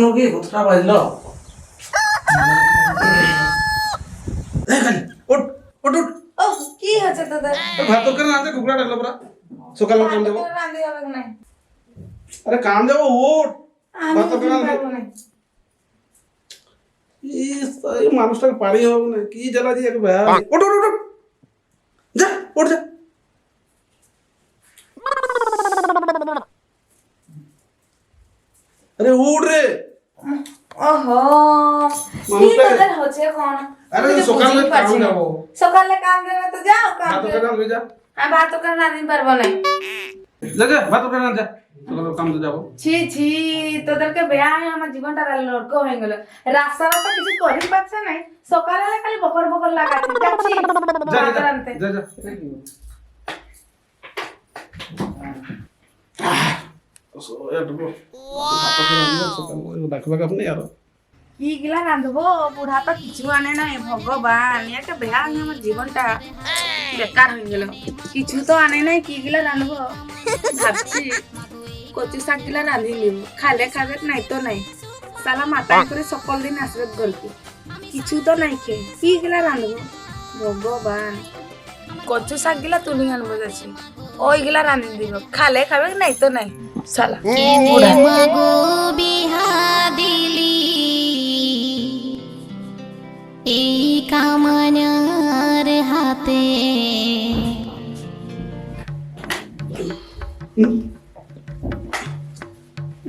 শুনো কি কথাটা বাজল এই খালি ওঠ ওঠ ওঠ ও কি হচ্ছে তোদের? ভাত তরকারি রাঁধতে কুকুরা ডাকলো পরা সকালে কাম দেবো রাঁধি হবে না। আরে কাম দেবো ওঠ আমি ভাত তরকারি রাঁধতে পারবো না। এই মানুষটাকে পারি হবে না কি জ্বালা দিয়ে এক ভাই ওঠ ওঠ ওঠ যা ওঠ যা আরে উঠ রে ওহো কি মানুষটা- তোদের হচ্ছে কোন? আরে আমি তো সকালে বুঝতেই কাম পারছি না। যাবো সকালে কাম দেবে তো যাও কাম ভাত তরকারি রাঁধবে যা আমি ভাত তো করে রাঁধি পারবো না। যা যা ভাত তরকারি রাঁধ যা সকালে কাম তো যাবো ছি ছি তোদেরকে বেয়া হয়ে আমার জীবনটা নরক হয়ে গেল। রাস্তাটা তো কিছু করি পাচ্ছে না। সকালে খালি বকর বকর লাগাচ্ছি যাচ্ছি যা ভাত যা রাঁধতে। যা যা কি গিলা রাঁধবো বুড়া তো কিছু আনে নাই ভগবান একটা বেয়া হয়ে আমার জীবনটা বেকার হয়ে গেল। কিছু তো আনে নাই কি গিলা রাঁধবো ভাবছি কচু শাক গিলা রাঁধি নিব খালে খাবে নাই তো নাই সালা মাথা করে সকল দিন আসবে গল্পি কিছু তো নাই খেয়ে কি গিলা রাঁধবো ভগবান কচু শাক গিলা তুলি আনবো যাচ্ছি ওই গিলা রাঁধি দিব খালে খাবে নাই তো নাই সালা বুড়া। মগো বিহা দিলি এই কামানার হাতে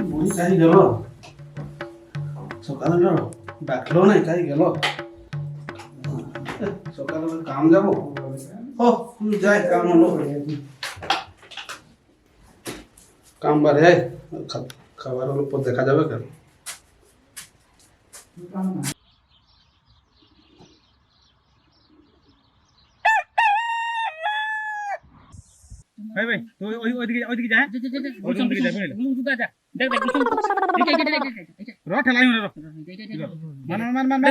বুড়ি কাই গেল সকালে ডাকলো নাই কাই গেল সকালে কাম যাবো ও যাই কাম হলো কাম বারে খাবার হলো পর দেখা যাবে কেন ভাই ভাই তো ওইদিকে যা ওইদিকে যা দেখ র ঠেলাই র মান মান মান মান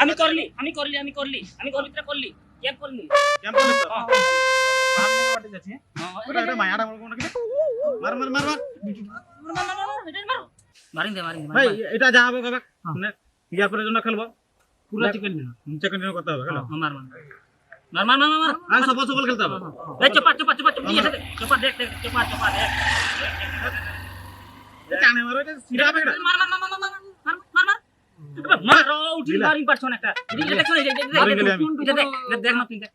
আমি করলি তোরা করলি ক্যাপ করলি মারিন দে ভাই এটা যা হবে বাবা ইয়া করে জন্য খেলবো পুরো চিকেন চিকেন করতে হবে খেলো মার মার মার মার মার আর সকাল সকাল খেলতে হবে এই চপা চপা দেখ চপা দেখ কানে মারো এটা সিধা হবে এটা মার মার উঠি মারিং পারছ না একটা এটা দেখছ দেখ না তিনটা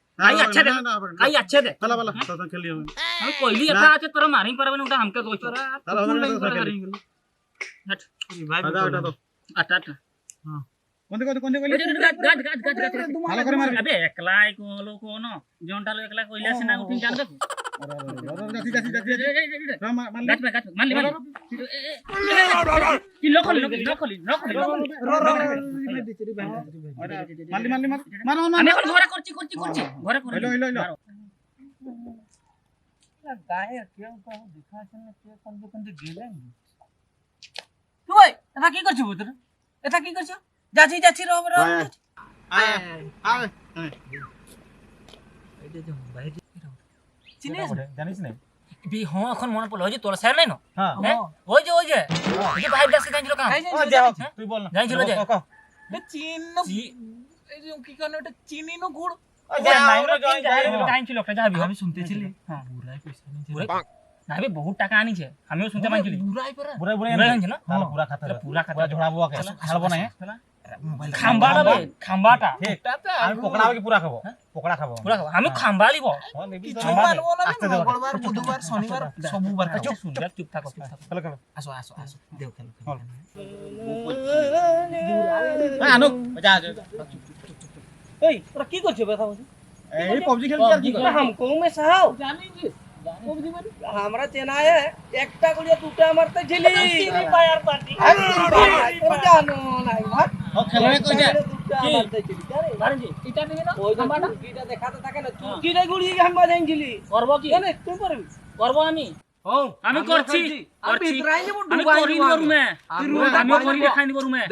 কাই আচ্ছা দে পালা পালা তো খেলি হবে আমি কইলি এটা আছে তোরা মারিং পারবে না ওটা আমকে কইছ তাহলে হবে না খেলি হট ভাই ওটা তো আটা হ্যাঁ কোনতে কইলি গাছ ভালো করে মারবি আবে একলাই কোলো কোন জনটা লো একলা কইলা আছে না উঠি জানবে যাচ্ছি গাছ মারলি কি লখলি মারলি আমি এখন ঘরে করছি ঘরে করে হইলো গায়ে কেউ কাউ দেখাছে না কে কোন গেলেন তুই এটা কি করছিস তোরা এটা কি করছিস যাচ্ছি রব আয় আয় চিনিস জানিস না বি হ্যাঁ এখন মনে পড়লো ওই যে তোর স্যার নাই না হ্যাঁ ওই যে ভাই দাসে জানছিল কাম তুই বল না জানছিল যে জানছিল একটা যাবি আমি শুনতেছিলি হ্যাঁ নাবি বহুত টাকা আনিছে আমিও শুনতে পাইছিলি বুড়াই আনছে না পুরা খাতা পুরা খাতা ঝোড়াবো খেলবো না খাম্বাটা আমি পকড়া হবে কি পুরা খাবো পকড়া খাবো পুরা খাবো আমি খাম্বা লিব বুধবার শনিবার সবুবার চুপ শুন চুপ থাকো খেলো খেলো আসো দেও খেলো আনু যা এই তোরা কি করছিস কথা বলছিস এই PUBG খেলছি আর কি করে हमको में साहब জানি জি PUBG মানে हमरा चेना है একটা গুলিয়া দুটা মারতে ঝিলি ফায়ার পার্টি জানো নাই ভাই ও খেলবে কই যা কি মারেন জি এটা দিবি না ওই কিটা দেখাতে থাকে না তুই কি রে গুলি হামবা যাইছিলি করব কি জানে তুই পারবি করব আমি আমি করছি আমি করি নিব রুমে আমি করি দেখাই নিব রুমে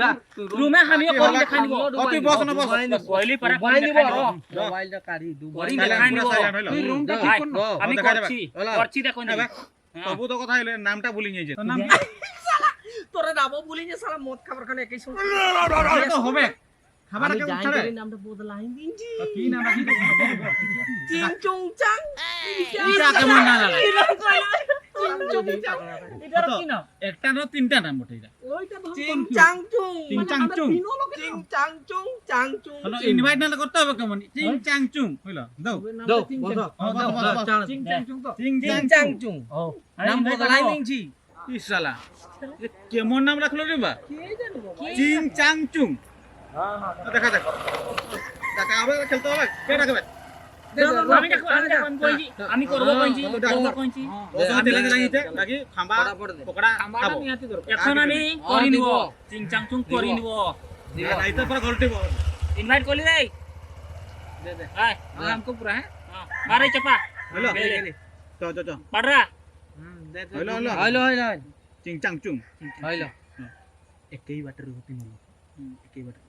রুমে আমি করি দেখাই নিব অতি বস না বস কইলি পারা করি দেখাই নিব মোবাইলটা কাঢ়ি করি দেখাই নিব তুই রুমটা ঠিক কর না আমি করছি করছি দেখো নি তবু তো কথা হইলে নামটা ভুলি নিয়ে যে তোর নাম তোরে নামও বলি যে শালা মদ খাবার খানে একই সঙ্গে তো হবে খাবার আমি কে জানি ছাড়ে তোর নামটা বদলাই দিনছি কি নাম রাখি চিং চুং চাং এটা কেমন না লাগে এটা কি নাম একটা না তিনটা নাম বটে এটা ওইটা চিং চাং চুং চিং চাং চুং চিং চাং চুং চাং চুং হলো ইনভাইট না করতে হবে কেমন চিং চাং চুং হইলো দাও দাও চিং চাং চুং তো চিং চিং চাং চুং নাম বদলাই দিনছি ইশালা কেমন নাম রাখলো রে বা চিং চাং চুং দেখা দেখ দেখা আবার খেলতে হবে কে রাখবে আমি দেখো আমি কইছি আমি করব কইছি করব কইছি বসতে লাগে লাগিতে লাগি খাম্বা পকড়া খাবো এখন আমি করি নিব চিং চাং চুং করি নিব আইতা পর গলটিব ইনভাইট করলি রে দে দে হাই हमको पूरा है মারে চাপা হলো চ পাড়রা दे হলো হইলো হইলো চিং চাং চুং হইলো একই বাটার হতি মন একই বাটার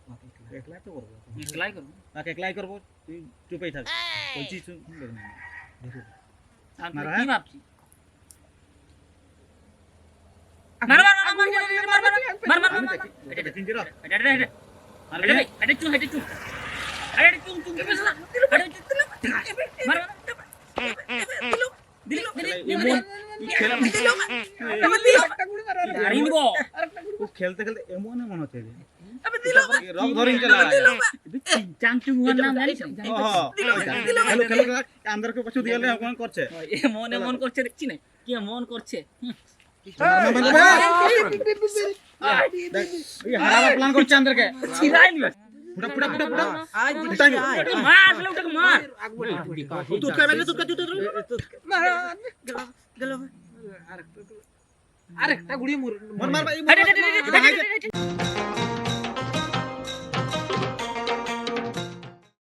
একলা তো করব একলাই করব তাকে একলাই করব তুই চুপই থাক কইছি শুন আমি কি ভাবছি মার মার মার মার মার মার এটা তিন দিরা এটা এটা চুং এটা চুং আরে চুং চুং বেসলা আরে মার দিল খেলতে খেলতে এমন মনে হচ্ছে যে রক ধরিং চলা চাং চুং হওয়ার নাম জানিস খেলো খেলো अंदर के पछू দিলে কোন করছে মন করছে দেখছি না কি মন করছে এই হারাবার প্ল্যান করছে अंदर के ছিড়াই নিবে পুরা পুরা পুরা পুরা आज মার লোকটাকে মার तू कर मैंने तू गलो अरे ता गुड़ी मुर মার মার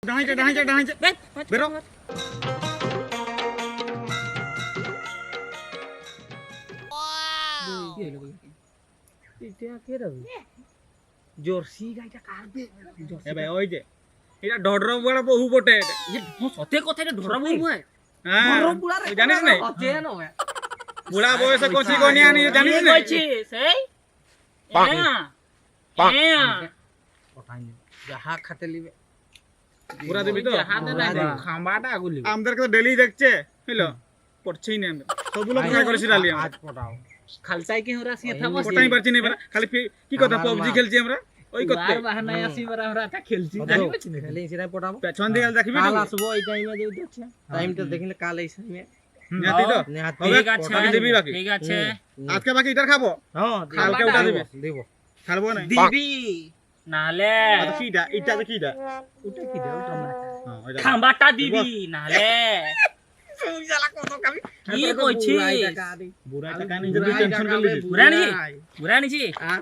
ভাই ডাহাইছে বেরো এটা কে রে জর্সি গাইটা কাটবে এ ভাই ওই যে এটা ডডর বড় বহু বটে সতে কথা এটা ধরা বলবো হ্যাঁ জানিস না চেন বুড়া বয়সে কোচি কোনি আনি জানিস না কইছি সেই যাহা খাতে লিবে পুরা দিবি তো হাতে না খাম্বাটা আগুলি আমাদেরকে তো ডেলি দেখছে হইলো পড়ছেই না সব লোক ট্রাই করেছি ডালি আমরা আজ পড়াও খালসাই কি হরা সি থাবো পড়াই পারছি না এবার খালি কি কথা PUBG খেলছি আমরা ওই করতে বাহানা আসি বড় আমরা তা খেলছি খালি সিরাই পড়াবো পেছন দিকে দেখবি কাল না আসবো এই টাইমে যদি দেখছে টাইমটা দেখিলে কাল এই টাইমে নাতি তো নেহাত ঠিক আছে বাকি দিবি বাকি ঠিক আছে আজকে বাকি ইটার খাবো হ্যাঁ কালকে ওটা দিবি দেব খাবো না দিবি নালে আর কিটা ইটা তো কিটা ওটা কি দেও তোমরা হ্যাঁ ওইটা খাম্বাটা দিবি নালে শালা কত কামি কি কইছি বুড়া টাকা নিয়ে যদি টেনশন করলি বুড়া নিছি আর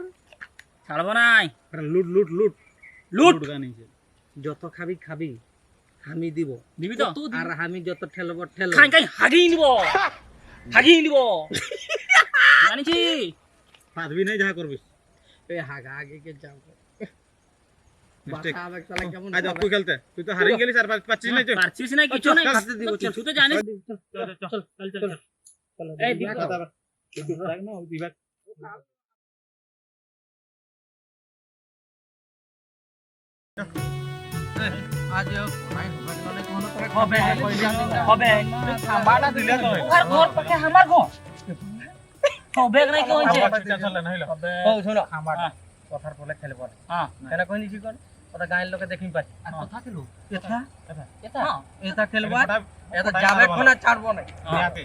ছাড়বো নাই লুট লুট লুট লুট গানিছে যত খাবি খাবি আমি দিব দিবি তো আর আমি যত ঠেলব ঠেলব খাই খাই হাগি নিব জানিছি পারবি না যা করবি এই হাগা আগে কে যাও মিস্টেক বাসা আবেগ চালা কেমন আজ আপু খেলতে তুই তো হারিয়ে গেলিস আর পাচ্ছিস না তো পারছিস না কিছু নাই খাতে দিব চল কিছু তো জানিস চল এই দিবি তো। আজ হবে হবে খাম্বাটা দিলে তো আর ঘর পাকে আমার ঘর হবে নাই কি হইছে ও শুনো খাম্বাটা কথার বলে খেলে বলে হ্যাঁ কেন কইনি কি কর ওটা গায়ের লোকে দেখিম পাচ্ছি আর কথা খেলো এটা এটা এটা খেলবা এটা যাবে কোন আর ছাড়বো না নিয়াতে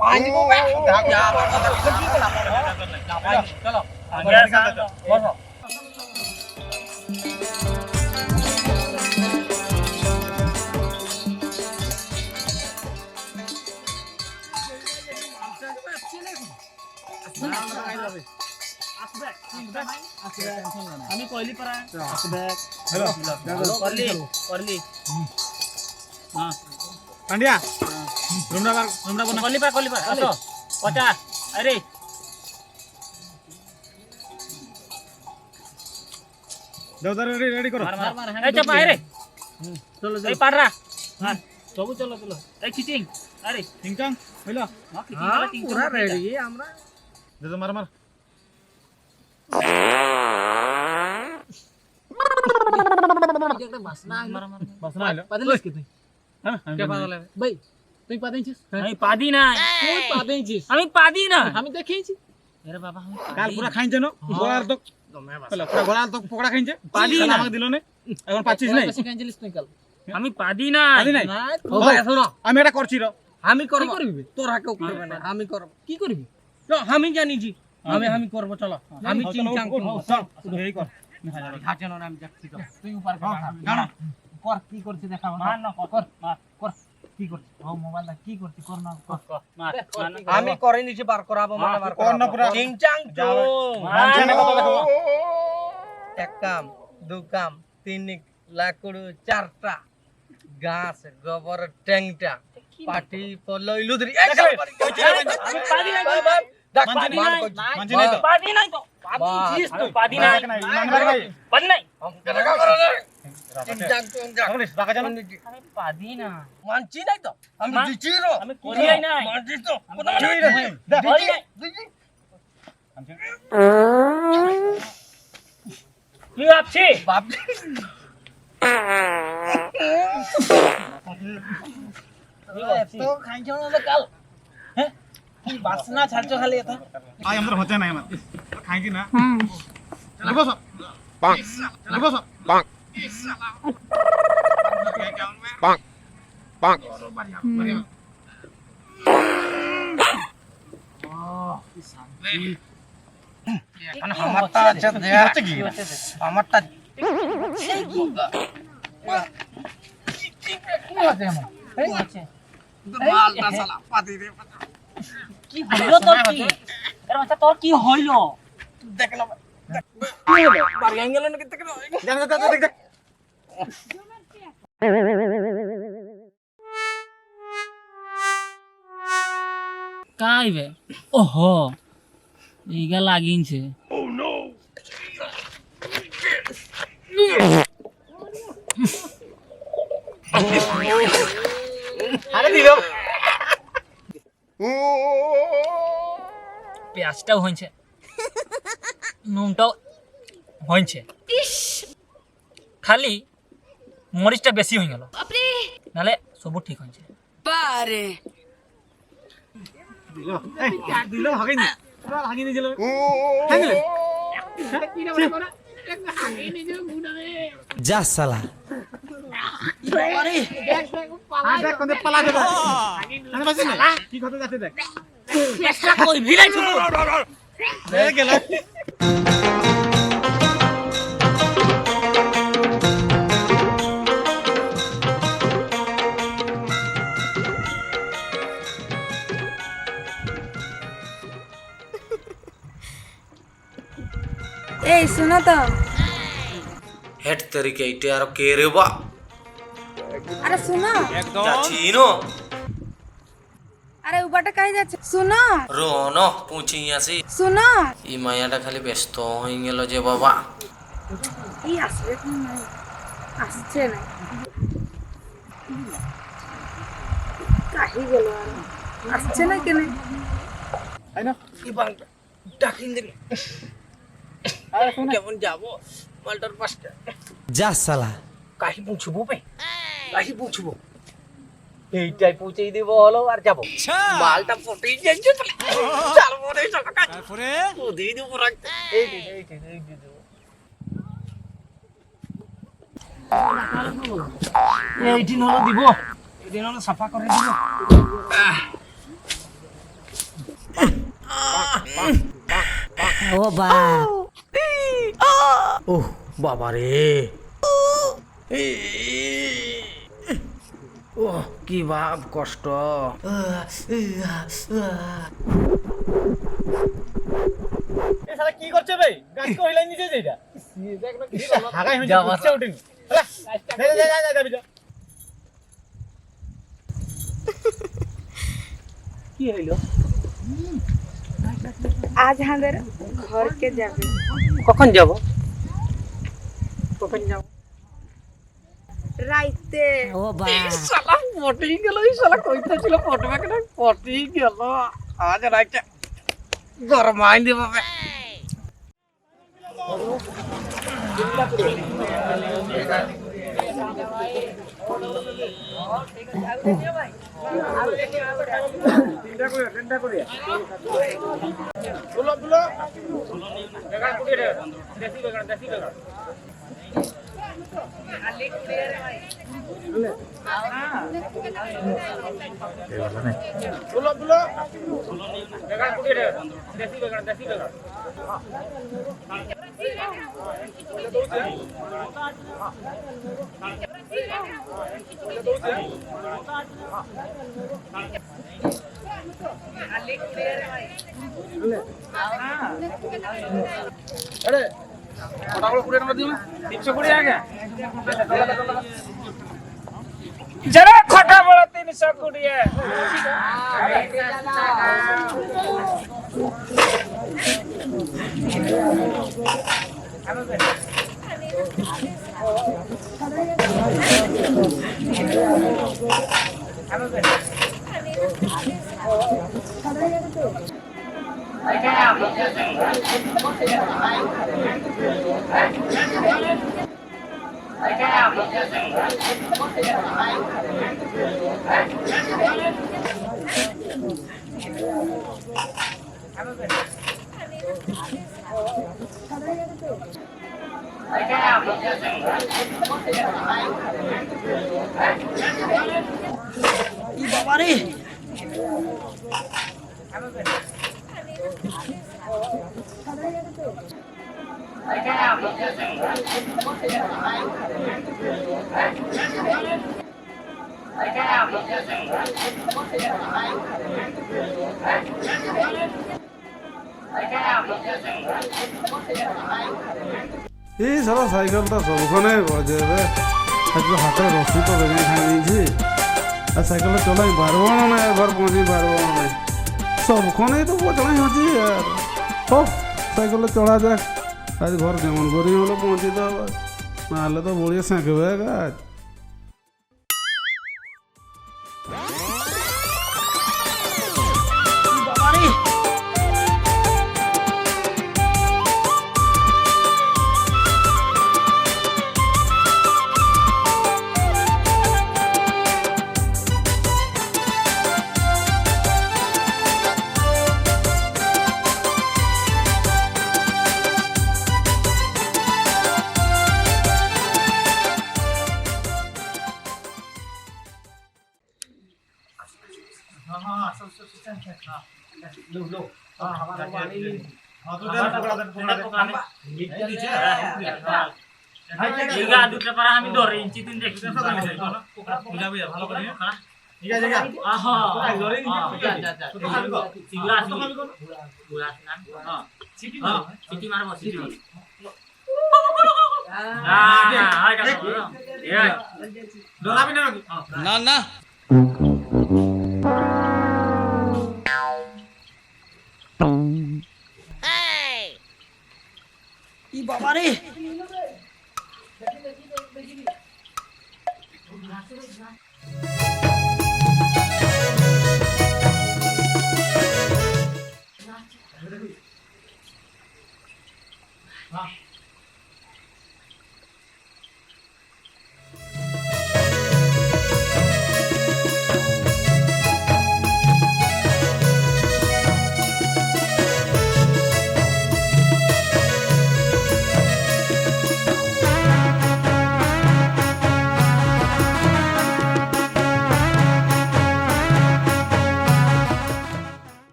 পাই দিব চলো আগে বসো আমি কইলি পারা করলি হ্যাঁ পান্ডিয়া রুমরা বনা করলি পারা আসো 50 আরে দাও দাও রেডি করো এই চাপা আরে চলো এই পাড়রা হ্যাঁ চলো চলো চলো এই চিটিং আরে চিংচাং হইলো পুরা রেডি আমরা দে তো মার মার একটা বাসনা বাসনা হইলো পাদিলিস কি তুই হ্যাঁ কে পাগল ভাই তুই পাদিনছিস আমি পাদি না তুই পাদিনছিস আমি পাদি না আমি দেখিয়েছি আরে বাবা আমি কাল পুরা খাইছে না গোলার তো হলো পুরা গোলার তো পকড়া খাইছে পাদি না। আমাকে দিল না এখন পাচ্ছিস নাই কাছে কাঞ্জিলিস তুই কাল আমি পাদি না পাদি নাই না ও ভাই শোনো আমি এটা করছি র আমি করব তোর হাকেও করবে না আমি করব কি করবি তো আমি জানি জি আমি করব চলো আমি চিংচাং শুধু এই কর হাতে না আমি দেখছি তো তুই উপর কর জানো কর কি করছিস দেখাও না না কর কর কি করছিস ও মোবাইলটা কি করছিস কর না কর মার আমি করে নিছি বার করাবো মানে বার কর না পুরা চিংচাং চো মানছে কত দেখাবো এক কাম দু কাম তিন লাকুড়ু চারটা গাছ গোবর ট্যাংটা পাটি পলইলু ধরি আমি পাদি নাই দেখ পাদি বার নাই করছি মানছে নাই তো পাদি নাই তো পাদি জিস তো পাদি নাই মানবার ভাই পাদি নাই দেখা করো রে চিংচাং চিংচাং টাকা জানো আমি পাদি না মানছি নাই তো আমি দিছি রো আমি করিয়াই নাই মানছি তো করি নাই কি ভাবছি বাপ তো খাইছো না কাল হ্যাঁ কি বাসনা ছাড়ছো খালি এটা আই আমাদের হচ্ছে না আমার খাইছি না চলো বসো পাক চলো বসো পাক পাক পাক এখন আমারটা আছে দেয়া কি আমারটা মালটা শালা পাতি রে কি হইলো তোর কি এর বাচ্চা তোর কি হইলো দেখলাম বাড়ি গেল না কিতে দেখ কাইবে ওহো এইগা লাগিনছে আরে দিলো পেঁয়াজটাও হয়েছে নুনটাও হয়েছে খালি মরিচটা বেশি হয়ে গেল নালে সবু ঠিক হয়েছে দিলো হাগিনি পুরা হাগিনি দিলো যা সালা দেখ কোন পালা দেব আমি বাসি না কি কথা যাচ্ছে দেখ পেঁয়াজটা কই ভিলাই ছিল দেখ গেল এই শোনো তো হেট তরিকে ইটে আর কে রে বা আরে শোনো যাচ্ছি নো আরে উবাটা কাই যাচ্ছে শোনো রোন পুছি আসি শোনো ই মায়াটা খালি ব্যস্ত হয়ে গেল যে বাবা এই আসবে কি না আসছে না কাহি গেল আর আসছে না কেন আই না ডাকিন দিবি আরে শুন কেমন যাবো মালটার পাশটা যা সালা কাহি পৌঁছবো বে কাহি পৌঁছবো এইটাই পৌঁছেই দিব হলো আর যাবো মালটা পটেই যাচ্ছে চালবো রে টাকা তারপরে ওদি দিব রাখতে এই দিব এইদিন হলো দিব এইদিন হলো সাফা করে দিব ও বা ও বাবা রে ও কি বাপ কষ্ট এ শালা কি করছে বে গাছ কইলাই নিচে যাইটা দেখ না কি হাগাই হইছে উঠছে উঠিনি যা যাবি যা কি হইলো আজ আমাদের ঘরকে যাবে। কখন যাব? কখন যাব? রাইতে। শালা পটেই গেল, এই শালা কইতেছিল পটবে কেন, পটেই গেল। আজ রাইতে গরমাই দিব বে। जरा खोटा बोला 320 है। এই সারা সাইকেলটা সবখানে বাজে রে, আজকে হাতে রশি তো বেরিয়ে খাই নিয়েছি, আর সাইকেলটা চলাই পারবো না, এবার পৌঁছি পারবো না, সবখানেই তো পচড়াই হচ্ছি। আর হোক সাইকেলে চড়া যাক, আজ ঘর কেমন করি হলো পৌঁছিতে হবে, নাহলে তো বড়িয়ে সেঁকবে গাছ। না না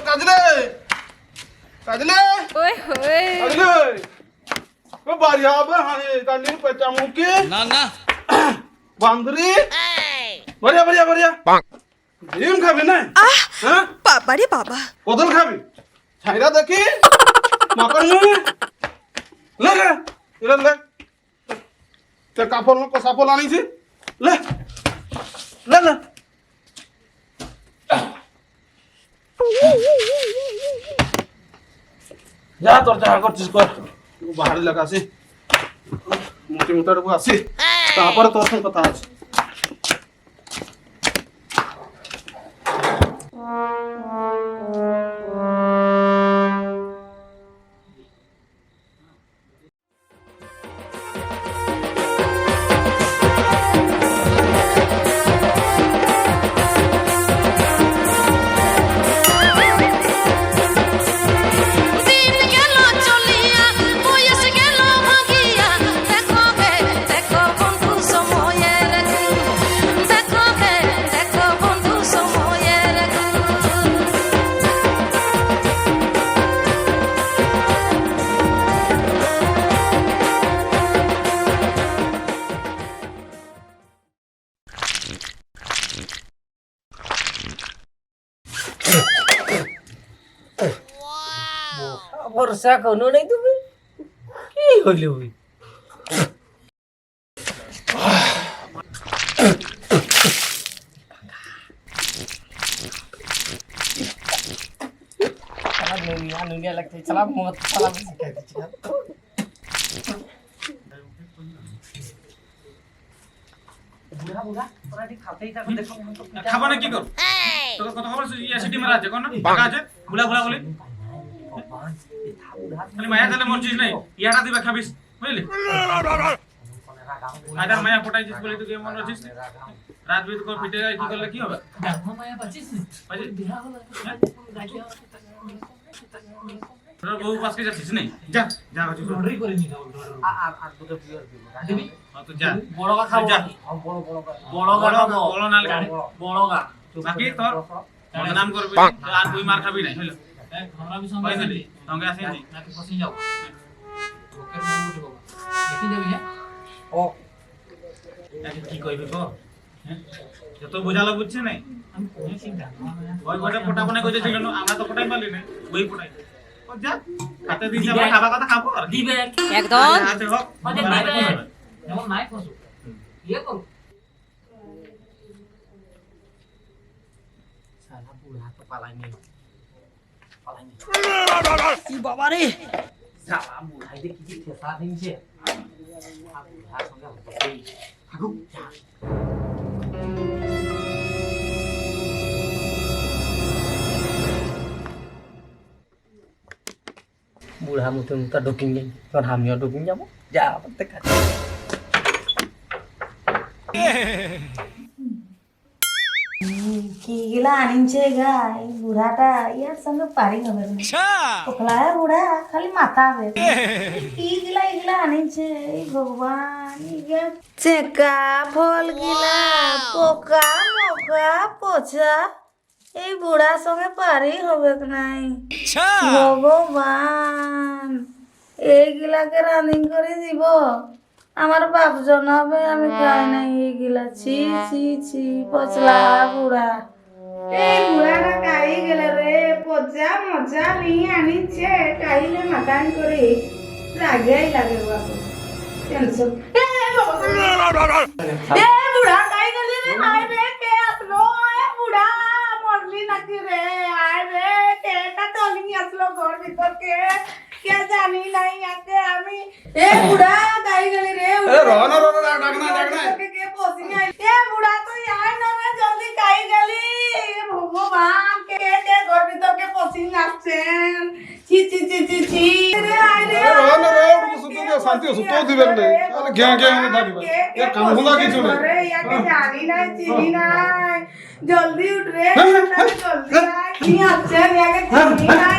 কাজলে কাজলে ওই হোই কাজলে ও বাড়ি হবে হানি কান্দি পেঁচা মুখে না না বান্দরি বড়িয়া বড়িয়া বড়িয়া ডিম খাবি না? হ্যাঁ বাবা রে বাবা, কদল খাবি? ছাইরা দেখি মাকড় মুড়ি লে লে লে লে তে কাপড় সাপড় আনিছি লে লে লে যা তোর যাহা করছিস কর বাহার লাগা আসি মোটি মোটাটুকু আসি তারপরে তোর সঙ্গে কথা আছে দিন গেল চলিয়া বয়স গেল ভাগিয়া দেখো গে দেখো বন্ধু সময়ের গুণ দেখো গে দেখো বন্ধু সময়ের গুণ বর্ষা কোনো নাই তুমি কি হইল ওই নুনিয়া লাগছে চালা মত চালা শিখাই দিচ্ছি বুড়া বুড়া তোরা ঠিক খাতেই থাকো দেখো খাবো না কি করো তোকে কত খবর অ্যাসিডি মারা আছে কোন টাকা আছে বুলা বুলা বলে খালি মায়া তাহলে মরছিস নাই ইয়াটা দিবা খাবিস বুঝলি আদার মায়া পটাইছিস বলে তুই মন রছিস রাত বিত করে পিটে কি করলে কি হবে মায়া পাচ্ছিস বিয়া হলো তোর বউ পাসকে যাচ্ছিস নাই যা যা হচ্ছে অর্ডারই করে নি আর দুটো পিওর দিব দিবি তো যা বড় গা খাবো যা বড় বড় না বড় গা বাকি তোর বদনাম করবি আর তুই মার খাবি না হইলো আমরা বি সঙ্গে কইছিলি সঙ্গে আসিস নি নাকি ফসি যাও ওকে মন উঠে বাবা দেখি যাবি হ্যাঁ ও কি কইবি কো হ্যাঁ যত বোঝালো বুঝছিস নাই আমি কোন চিন্তা ওই গোটা পটাবো না কইতেছিল না আমরা তো পটাই পারলি না ওই পটাই ও যা হাতে দিছে আমরা খাবার কথা খাবো আর দিবে একদম আছে হোক মানে দিবে যেমন নাই ফসু ইয়ে করো শালা বুড়া তো পালাই নেই কি বাবা রে শালা বুড়াই দেখি কি ঠেসা দিনছে আর বুড়ার সঙ্গে হচ্ছে থাকুক যা বুড়া মুতে মুতা ঢুকিং যাই তোর আমিও ঢুকিং যাবো যা দেখা কিগুলা আনিছে গা এই বুড়াটা ইয়ার সঙ্গে পারি হবে পকলা বুড়া খালি মাথা হবে কিগুলা এগুলা আনিছে এই ভগবান চেকা ফল গিলা পোকা মকা পচা এই বুড়ার সঙ্গে পারি হবে নাই ভগবান এইগুলাকে রানিং করে দিব আমার বাপ জনাবে আমি খাই নাই এইগুলা ছি ছি ছি পচলা বুড়া এই বুড়াটা খাই গেলে রে পচা মজা নিয়ে আনিছে খাইলে মাথান করে রাগেই লাগে বাবা টেনশন বুড়া খাই গেলি রে আয় রে কে আসলো বুড়া মরলি নাকি রে আয় রে কেটা তলি আসলো ঘর ভিতর কে জানি নাই আকে আমি এ বুড়া গাই গেলি রে রহনা ডাকনা কে পসি নাই এ বুড়া তুই আয় না রে জলদি গাই গেলি ভগবান কে ঘর ভিতর কে পসি আসছেন ছি ছি ছি ছি ছি রে আয় রে রহনা সুতো দিয়ে শান্তি সুতো দিবেন না তাহলে ঘ্যাঁ ঘ্যাঁ থাকিবা এ কাম হলা কিছু না রে ইয়াকে জানি নাই চিনি নাই জলদি উঠ রে জলদি আয় কি আছেন ইয়াকে চিনি নাই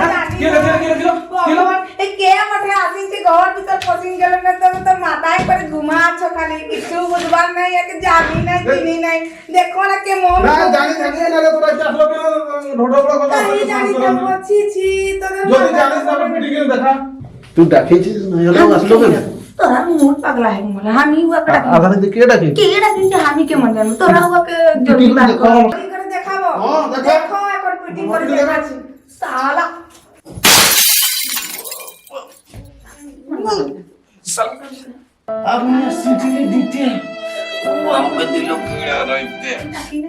জানি ভগবান এই কে মঠে আসিছে ঘর ভিতর পসি গেল না তো মাথায় করে ঘুমাচ্ছ খালি কিছু বুঝবার নাই ইয়াকে জানি নাই চিনি নাই দেখো না কে মন না জানি না রে তোরা আসলো কেন ঢোঢো বড় কথা তাই জানি তো ছি ছি তোদের যদি জানিস না পিটি করে দেখা তুই ডাকেছিস না এলো আসলো কেন তোরা মুড পাগলা है मला हामी हुआ कडा আধারে দিয়ে কে ডাকে কেডা কিন্তু हामी के मन জানো তোরা हुआ के জলদি বাত কর করে দেখাবো হ্যাঁ দেখো দেখো এখন পিটি করে দেখাচ্ছি সালা আপনি সিটিলে দিতে ও আমাকে দিল কিড়া রাইতে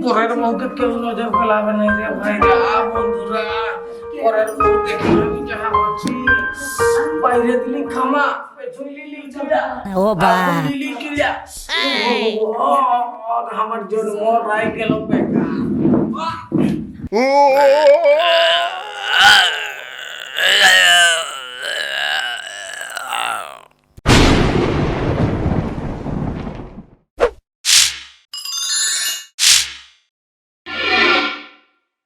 পরের মৌকে কেউ নজর ফেলাবে না রে ভাই রে বন্ধুরা পরের মৌকে কেউ যাহা আছে বাইরে দিলি খামা পেছন লিলি কিলা ও বা লিলি কিলা আমার জন্ম রায় গেল বেকার